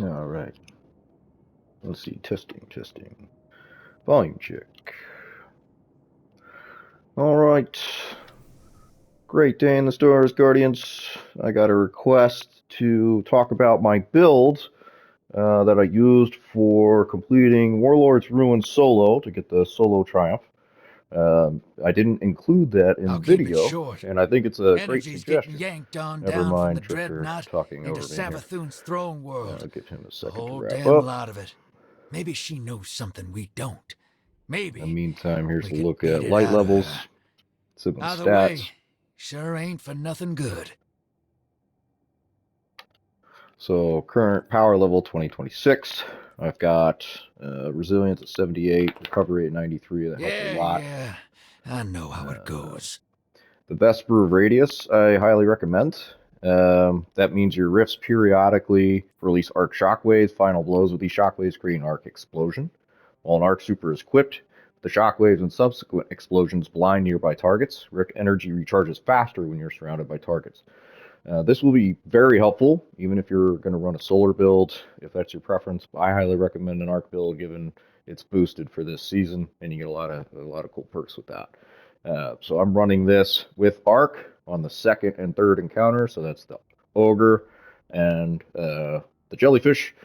All right. Let's see. Testing. Volume check. All right. Great day in the stores, Guardians. I got a request to talk about my build that I used for completing Warlord's Ruin solo to get the solo triumph. I didn't include that in I'll the keep it video, short. and I think it's a great Energy's getting suggestion. yanked on Never down from the mind Drifter Dreadnought talking into over me here. Savathun's throne I'll world. give him a A second to whole wrap damn up. lot of it. Maybe she knows something we don't. In the Maybe meantime, here's we a can look beat at it light out of levels, her. civil Either stats. way, sure ain't for nothing good. So current power level 2026. I've got resilience at 78, recovery at 93. That helps a lot. Yeah, I know how it Uh, goes. the Vesper radius I highly recommend. That means your rifts periodically release arc shockwaves. Final blows with these shockwaves create an arc explosion. While an arc super is equipped, the shockwaves and subsequent explosions blind nearby targets. Rift energy recharges faster when you're surrounded by targets. This will be very helpful, even if you're going to run a solar build, if that's your preference. I highly recommend an arc build, given it's boosted for this season, and you get a lot of cool perks with that. So I'm running this with arc on the second and third encounter. So that's the ogre and the jellyfish.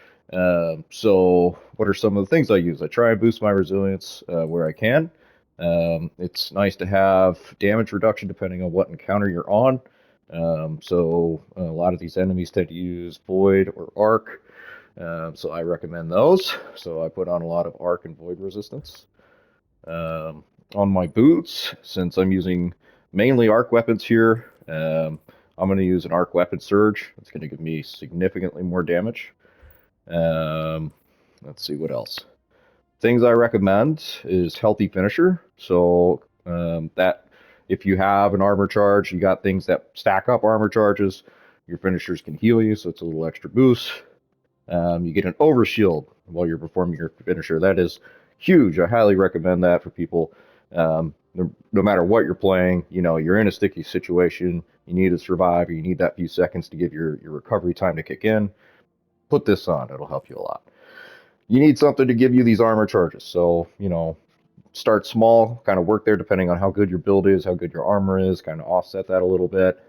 So what are some of the things I use? I try and boost my resilience where I can. It's nice to have damage reduction depending on what encounter you're on. So a lot of these enemies tend to use Void or Arc, so I recommend those. So I put on a lot of Arc and Void resistance. On my boots, since I'm using mainly Arc weapons here, I'm going to use an Arc weapon surge. It's going to give me significantly more damage. Um, let's see what else. Things I recommend is healthy finisher. So that if you have an armor charge, you got things that stack up armor charges. Your finishers can heal you, so it's a little extra boost. You get an overshield while you're performing your finisher. That is huge. I highly recommend that for people. No matter what you're playing, you're in a sticky situation. You need to survive, or you need that few seconds to give your recovery time to kick in. Put this on; it'll help you a lot. You need something to give you these armor charges. So, start small, kind of work there depending on how good your build is, how good your armor is, kind of offset that a little bit.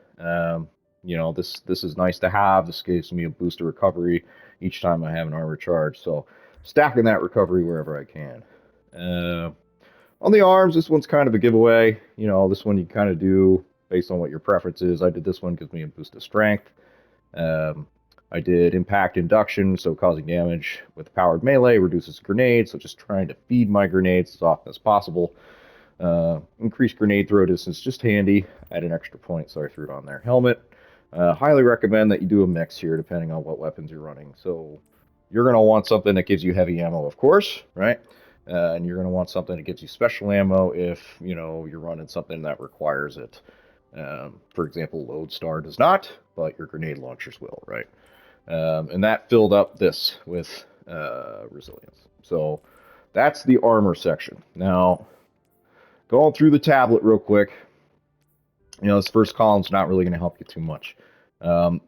This is nice to have. This gives me a boost of recovery each time I have an armor charge. So stacking that recovery wherever I can. On the arms, this one's kind of a giveaway. This one you kind of do based on what your preference is. I did this one, gives me a boost of strength. Um, I did impact induction, so causing damage with powered melee, reduces grenades, so just trying to feed my grenades as often as possible. Increased grenade throw distance, just handy. Add an extra point, so I threw it on there. Helmet. Highly recommend that you do a mix here, depending on what weapons you're running. So you're going to want something that gives you heavy ammo, of course, right? And you're going to want something that gives you special ammo if you're running something that requires it. For example, Lodestar does not, but your grenade launchers will, right? And that filled up this with resilience. So that's the armor section. Now, going through the tablet real quick, this first column's not really going to help you too much.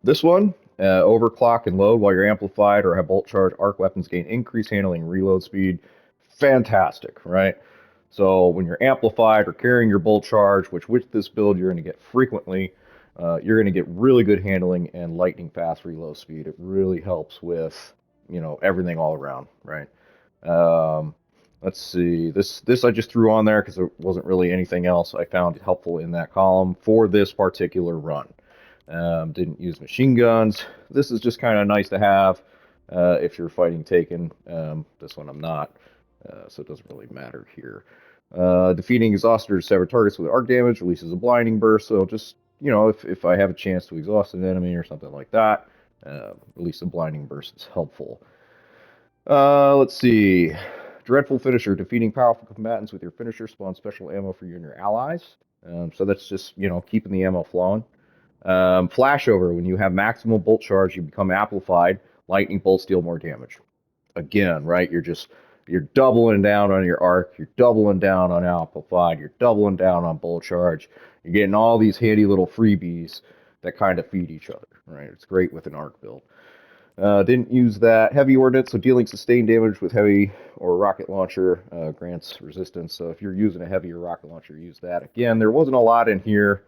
This one, overclock and load while you're amplified or have bolt charge, arc weapons gain increased handling, reload speed. Fantastic, right? So when you're amplified or carrying your bolt charge, which with this build you're going to get frequently, you're going to get really good handling and lightning fast reload speed. It really helps with everything all around, right? Um, let's see. This I just threw on there because there wasn't really anything else I found helpful in that column for this particular run. Didn't use machine guns. This is just kind of nice to have if you're fighting Taken. This one I'm not, so it doesn't really matter here. Defeating exhausted or severed targets with arc damage releases a blinding burst. So just if I have a chance to exhaust an enemy or something like that, release a blinding burst is helpful. Let's see. Dreadful Finisher. Defeating powerful combatants with your finisher spawns special ammo for you and your allies. So that's just, keeping the ammo flowing. Flashover. When you have maximal bolt charge, you become amplified. Lightning bolts deal more damage. Again, right? You're doubling down on your arc. You're doubling down on amplified. You're doubling down on bolt charge. You're getting all these handy little freebies that kind of feed each other, right? It's great with an arc build. Didn't use that. Heavy ordnance, so dealing sustained damage with heavy or rocket launcher grants resistance. So if you're using a heavy or rocket launcher, use that. Again, there wasn't a lot in here.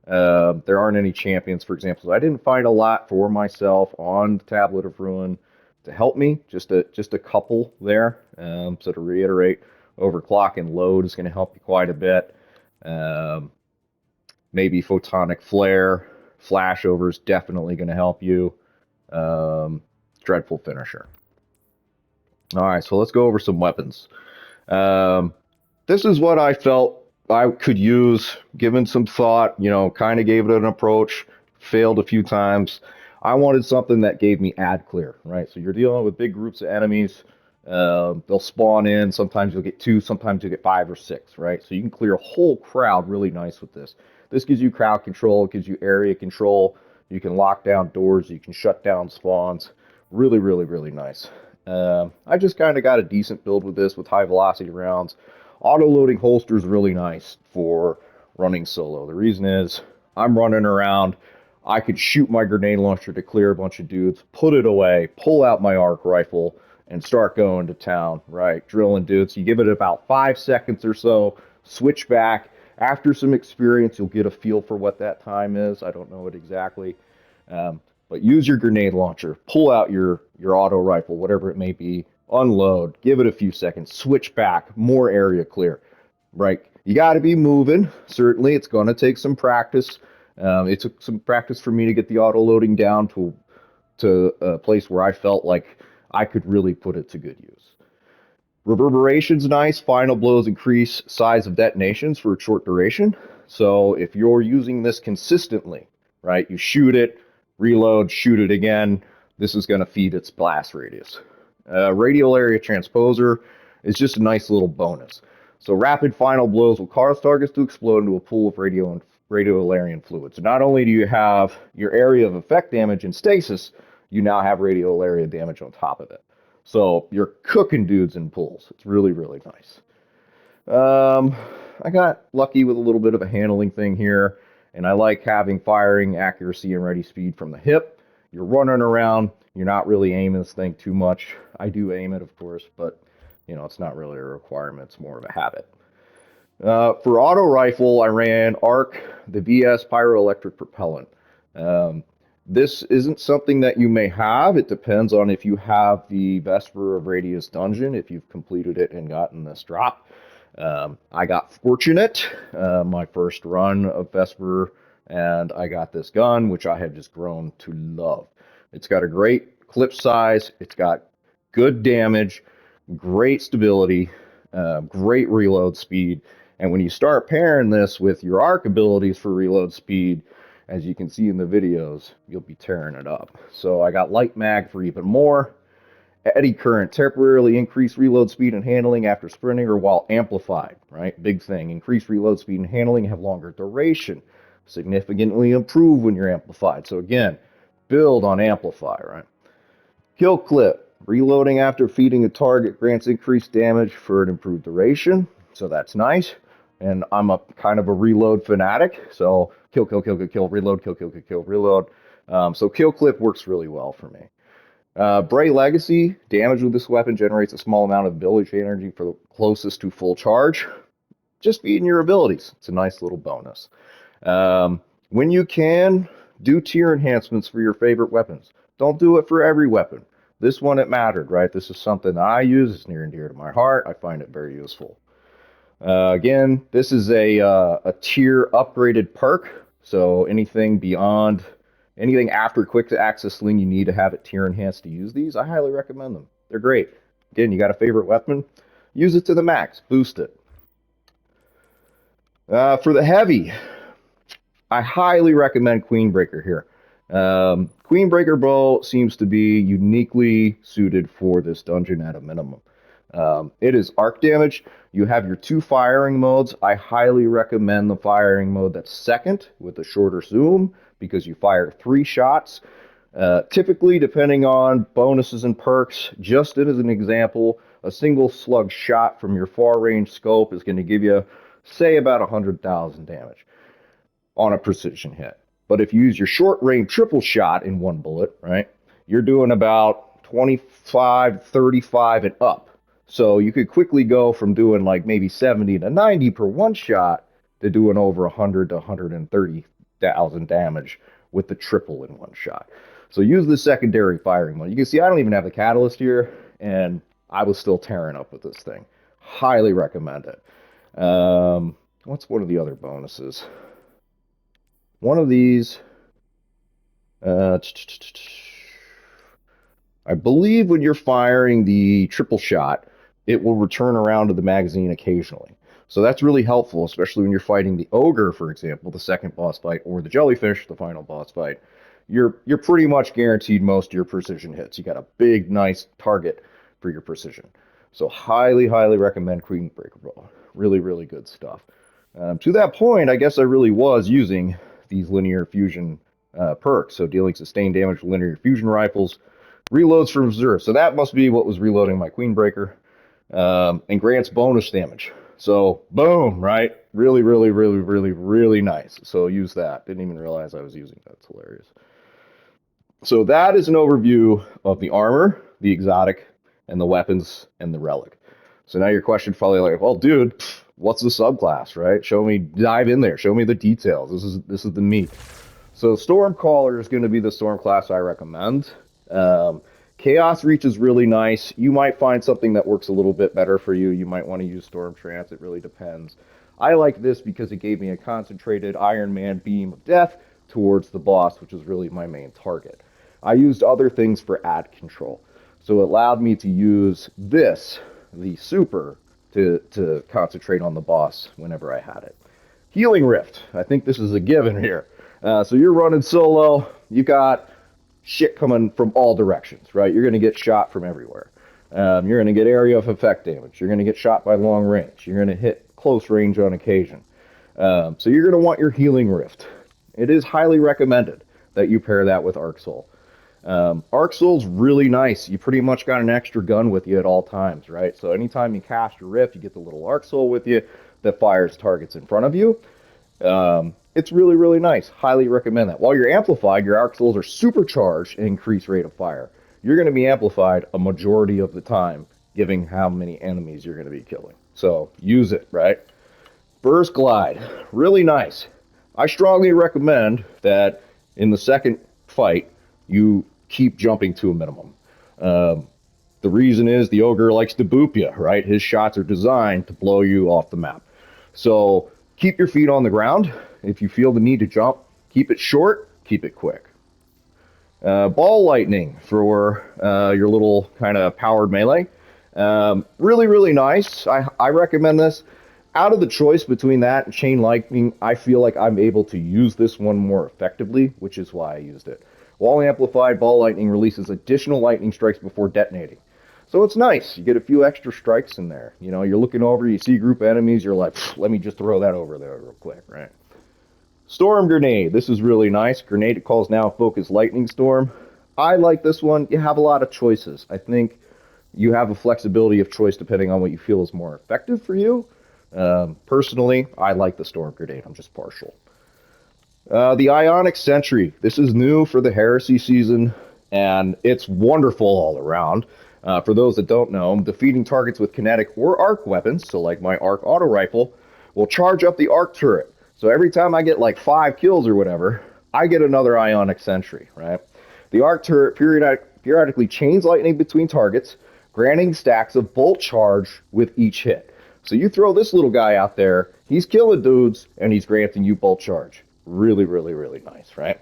There aren't any champions, for example. So I didn't find a lot for myself on the Tablet of Ruin to help me. Just a couple there. So to reiterate, overclock and load is going to help you quite a bit. Maybe photonic flare, flashover is definitely going to help you. Dreadful finisher. All right, so let's go over some weapons. This is what I felt I could use, given some thought, kind of gave it an approach, failed a few times. I wanted something that gave me ad clear, right? So you're dealing with big groups of enemies. They'll spawn in. Sometimes you'll get 2, sometimes you'll get 5 or 6, right? So you can clear a whole crowd really nice with this. This gives you crowd control, it gives you area control. You can lock down doors, you can shut down spawns. Really, really, really nice. I just kind of got a decent build with this with high velocity rounds. Auto-loading holster is really nice for running solo. The reason is I'm running around. I could shoot my grenade launcher to clear a bunch of dudes, put it away, pull out my arc rifle, and start going to town, right? Drilling dudes. You give it about 5 seconds or so, switch back. After some experience, you'll get a feel for what that time is. I don't know it exactly. But use your grenade launcher, pull out your auto rifle, whatever it may be, unload, give it a few seconds, switch back, more area clear, right? You got to be moving. Certainly, it's going to take some practice. It took some practice for me to get the auto loading down to a place where I felt like I could really put it to good use. Reverberation's nice. Final blows increase size of detonations for a short duration. So if you're using this consistently, right, you shoot it, reload, shoot it again, this is going to feed its blast radius. Radial area transposer is just a nice little bonus. So rapid final blows will cause targets to explode into a pool of radiolarian fluid. So not only do you have your area of effect damage in stasis, you now have radiolaria damage on top of it. So you're cooking dudes in pools. It's really, really nice. I got lucky with a little bit of a handling thing here, and I like having firing accuracy and ready speed from the hip. You're running around. You're not really aiming this thing too much. I do aim it, of course, but it's not really a requirement. It's more of a habit. For auto rifle, I ran ARC, the VS Pyroelectric Propellant. This isn't something that you may have. It depends on if you have the Vesper of Radius dungeon, if you've completed it and gotten this drop. I got fortunate, my first run of Vesper, and I got this gun, which I have just grown to love. It's got a great clip size, it's got good damage, great stability, great reload speed, and when you start pairing this with your arc abilities for reload speed, as you can see in the videos, you'll be tearing it up. So I got light mag for even more. Eddy current, temporarily increase reload speed and handling after sprinting or while amplified, right? Big thing. Increase reload speed and handling, have longer duration. Significantly improve when you're amplified. So again, build on amplify, right? Kill clip. Reloading after feeding a target grants increased damage for an improved duration. So that's nice. And I'm a kind of a reload fanatic. So kill, kill, kill, kill, kill, reload, kill, kill, kill, kill, reload. So kill clip works really well for me. Bray Legacy, damage with this weapon generates a small amount of ability energy for the closest to full charge. Just feeding your abilities. It's a nice little bonus. When you can, do tier enhancements for your favorite weapons. Don't do it for every weapon. This one, it mattered, right? This is something I use. It's near and dear to my heart. I find it very useful. Again, this is a tier upgraded perk. So anything after quick access sling, you need to have it tier enhanced to use these. I highly recommend them. They're great. Again, you got a favorite weapon, use it to the max, boost it. For the heavy, I highly recommend Queenbreaker here. Queenbreaker bow seems to be uniquely suited for this dungeon at a minimum. It is arc damage. You have your 2 firing modes. I highly recommend the firing mode that's second with a shorter zoom because you fire 3 shots. Typically, depending on bonuses and perks, just as an example, a single slug shot from your far range scope is going to give you, say, about 100,000 damage on a precision hit. But if you use your short range triple shot in one bullet, right, you're doing about 25, 35 and up. So you could quickly go from doing like maybe 70 to 90 per one shot to doing over 100 to 130,000 damage with the triple in one shot. So use the secondary firing mode. You can see I don't even have the catalyst here, and I was still tearing up with this thing. Highly recommend it. What's one of the other bonuses? One of these, I believe when you're firing the triple shot, it will return around to the magazine occasionally. So that's really helpful, especially when you're fighting the ogre, for example, the second boss fight, or the jellyfish, the final boss fight. You're pretty much guaranteed most of your precision hits. You got a big, nice target for your precision. So highly, highly recommend Queen Breaker Bow. Really, really good stuff. To that point, I guess I really was using these linear fusion perks. So dealing sustained damage with linear fusion rifles, reloads from reserve. So that must be what was reloading my Queen Breaker, and grants bonus damage. So boom, right? Really, really, really, really, really nice. So use that. Didn't even realize I was using that. It's hilarious. So that is an overview of the armor, the exotic, and the weapons and the relic. So now your question probably like, well, dude, what's the subclass, right? Show me, dive in there. Show me the details. This is the meat. So Stormcaller is going to be the storm class I recommend. Chaos Reach is really nice. You might find something that works a little bit better for you. You might want to use Storm Trance. It really depends. I like this because it gave me a concentrated Iron Man beam of death towards the boss, which is really my main target. I used other things for ad control. So it allowed me to use this, the super, to concentrate on the boss whenever I had it. Healing Rift. I think this is a given here. So you're running solo. You got shit coming from all directions, right? You're going to get shot from everywhere. You're going to get area of effect damage. You're going to get shot by long range. You're going to hit close range on occasion. So you're going to want your Healing Rift. It is highly recommended that you pair that with Arc Soul. Arc Soul's really nice. You pretty much got an extra gun with you at all times, right? So anytime you cast your Rift, you get the little Arc Soul with you that fires targets in front of you. It's really, really nice. Highly recommend that. While you're amplified, your Arc Souls are supercharged and increase rate of fire. You're going to be amplified a majority of the time, given how many enemies you're going to be killing. So use it, right? Burst Glide. Really nice. I strongly recommend that in the second fight, you keep jumping to a minimum. The reason is the ogre likes to boop you, right? His shots are designed to blow you off the map. So keep your feet on the ground. If you feel the need to jump, keep it short, keep it quick. Ball Lightning for your little kind of powered melee. Really, really nice. I recommend this. Out of the choice between that and Chain Lightning, I feel like I'm able to use this one more effectively, which is why I used it. While amplified, Ball Lightning releases additional lightning strikes before detonating. So it's nice. You get a few extra strikes in there. You know, you're looking over, you see a group of enemies, you're like, let me just throw that over there real quick, right? Storm Grenade. This is really nice. Grenade, it calls now Focus Lightning Storm. I like this one. You have a lot of choices. I think you have a flexibility of choice depending on what you feel is more effective for you. Personally, I like the Storm Grenade. I'm just partial. The Ionic Sentry. This is new for the Heresy season, and it's wonderful all around. For those that don't know, defeating targets with kinetic or arc weapons, so like my arc auto rifle, will charge up the arc turret. So every time I get like 5 kills or whatever, I get another Ionic Sentry, right? The arc turret periodically chains lightning between targets, granting stacks of bolt charge with each hit. So you throw this little guy out there, he's killing dudes, and he's granting you bolt charge. Really, really, really nice, right?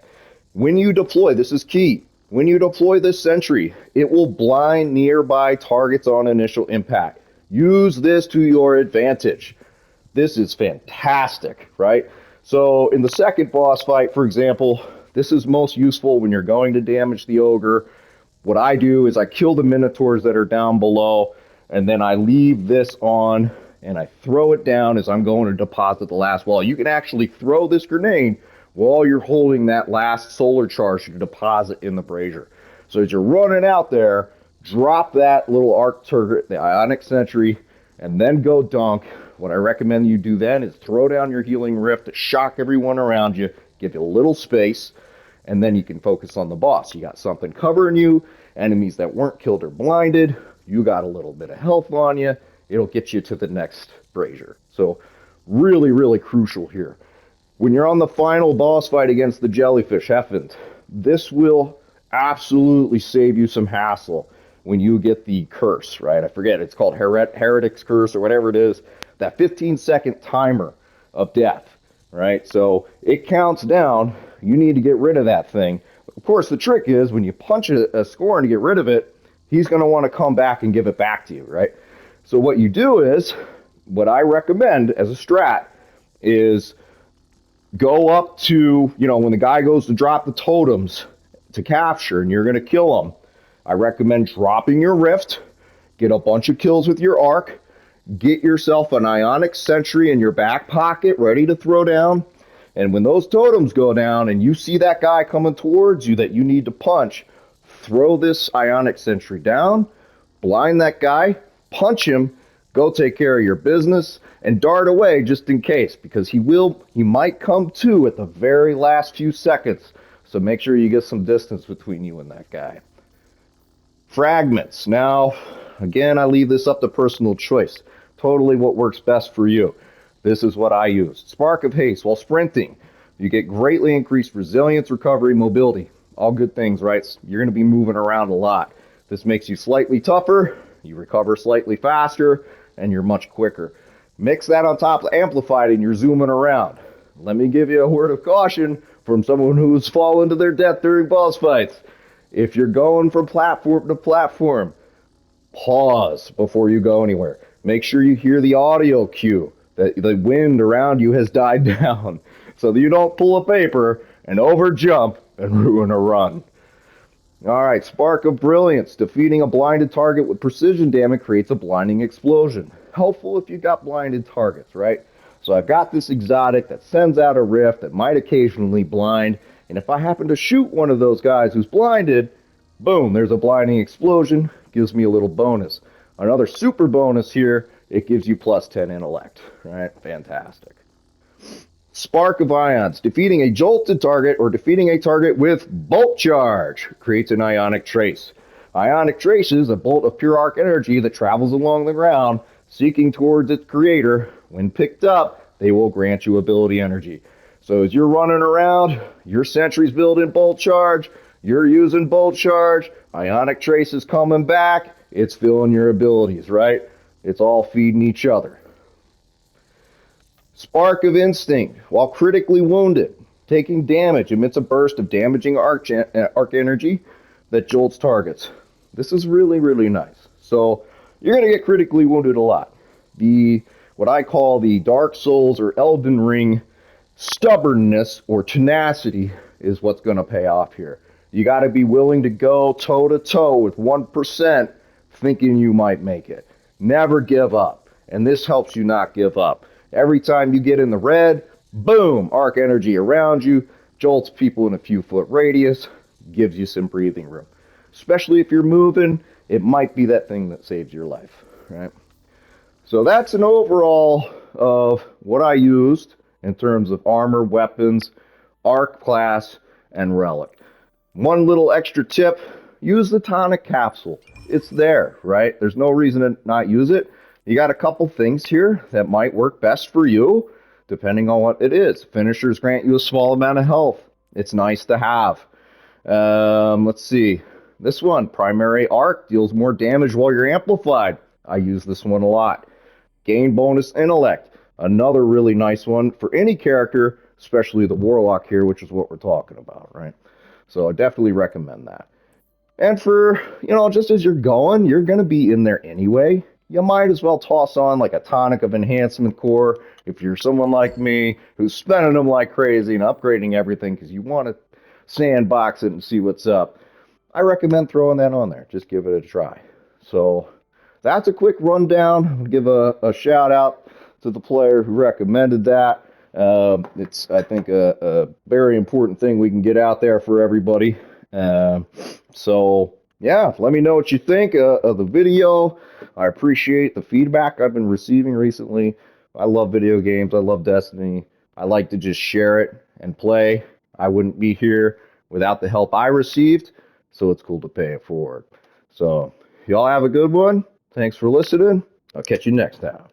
When you deploy, this is key. When you deploy this sentry, it will blind nearby targets on initial impact. Use this to your advantage. This is fantastic, right? So in the second boss fight, for example, this is most useful when you're going to damage the ogre. What I do is I kill the minotaurs that are down below, and then I leave this on, and I throw it down as I'm going to deposit the last wall. You can actually throw this grenade while you're holding that last solar charge to deposit in the brazier. So as you're running out there, drop that little arc turret, the Ionic Sentry, and then go dunk. What I recommend you do then is throw down your Healing Rift to shock everyone around you, give you a little space, and then you can focus on the boss. You got something covering you, enemies that weren't killed or blinded, you got a little bit of health on you, it'll get you to the next brazier. So really, really crucial here. When you're on the final boss fight against the jellyfish Heffend, this will absolutely save you some hassle when you get the curse, right? I forget, it's called Heretic's Curse or whatever it is, that 15-second timer of death, right? So it counts down. You need to get rid of that thing. Of course, the trick is when you punch a score and to get rid of it, he's going to want to come back and give it back to you, right? So what you do is, what I recommend as a strat is go up to, when the guy goes to drop the totems to capture and you're going to kill him, I recommend dropping your rift, get a bunch of kills with your arc, get yourself an ionic sentry in your back pocket ready to throw down, and when those totems go down and you see that guy coming towards you that you need to punch, throw this ionic sentry down, blind that guy, punch him, go take care of your business, and dart away just in case, because he might come to at the very last few seconds, so make sure you get some distance between you and that guy. Fragments. Now, again, I leave this up to personal choice. Totally what works best for you. This is what I use. Spark of Haste. While sprinting, you get greatly increased resilience, recovery, mobility. All good things, right? You're going to be moving around a lot. This makes you slightly tougher, you recover slightly faster, and you're much quicker. Mix that on top of Amplified and you're zooming around. Let me give you a word of caution from someone who's fallen to their death during boss fights. If you're going from platform to platform, pause before you go anywhere. Make sure you hear the audio cue that the wind around you has died down so that you don't pull a paper and overjump and ruin a run. All right, Spark of Brilliance. Defeating a blinded target with precision damage creates a blinding explosion. Helpful if you got blinded targets, right? So I've got this exotic that sends out a rift that might occasionally blind, and if I happen to shoot one of those guys who's blinded, boom, there's a blinding explosion, gives me a little bonus. Another super bonus here, it gives you plus 10 intellect, right? Fantastic. Spark of Ions. Defeating a jolted target or defeating a target with bolt charge creates an ionic trace. Ionic trace is a bolt of pure arc energy that travels along the ground, seeking towards its creator. When picked up, they will grant you ability energy. So as you're running around, your sentry's building bolt charge, you're using bolt charge, ionic trace is coming back, it's filling your abilities, right? It's all feeding each other. Spark of Instinct. While critically wounded, taking damage emits a burst of damaging arc energy that jolts targets. This is really, really nice. So you're going to get critically wounded a lot. What I call the Dark Souls or Elden Ring stubbornness or tenacity is what's going to pay off here. You got to be willing to go toe-to-toe with 1% thinking you might make it. Never give up. And this helps you not give up. Every time you get in the red, boom, arc energy around you, jolts people in a few foot radius, gives you some breathing room. Especially if you're moving, it might be that thing that saves your life, right? So that's an overall of what I used in terms of armor, weapons, arc class, and relic. One little extra tip, use the tonic capsule. It's there, right? There's no reason to not use it. You got a couple things here that might work best for you, depending on what it is. Finishers grant you a small amount of health. It's nice to have. Let's see. This one, primary arc, deals more damage while you're amplified. I use this one a lot. Gain bonus intellect. Another really nice one for any character, especially the Warlock here, which is what we're talking about, right? So I definitely recommend that. And for, just as you're going to be in there anyway. You might as well toss on like a tonic of enhancement core if you're someone like me who's spending them like crazy and upgrading everything because you want to sandbox it and see what's up. I recommend throwing that on there. Just give it a try. So that's a quick rundown. I'll give a shout out to the player who recommended that. It's, I think, a very important thing we can get out there for everybody. So yeah, let me know what you think of the video. I appreciate the feedback I've been receiving recently. I love video games. I love Destiny. I like to just share it and play. I wouldn't be here without the help I received, so it's cool to pay it forward. So, y'all have a good one. Thanks for listening. I'll catch you next time.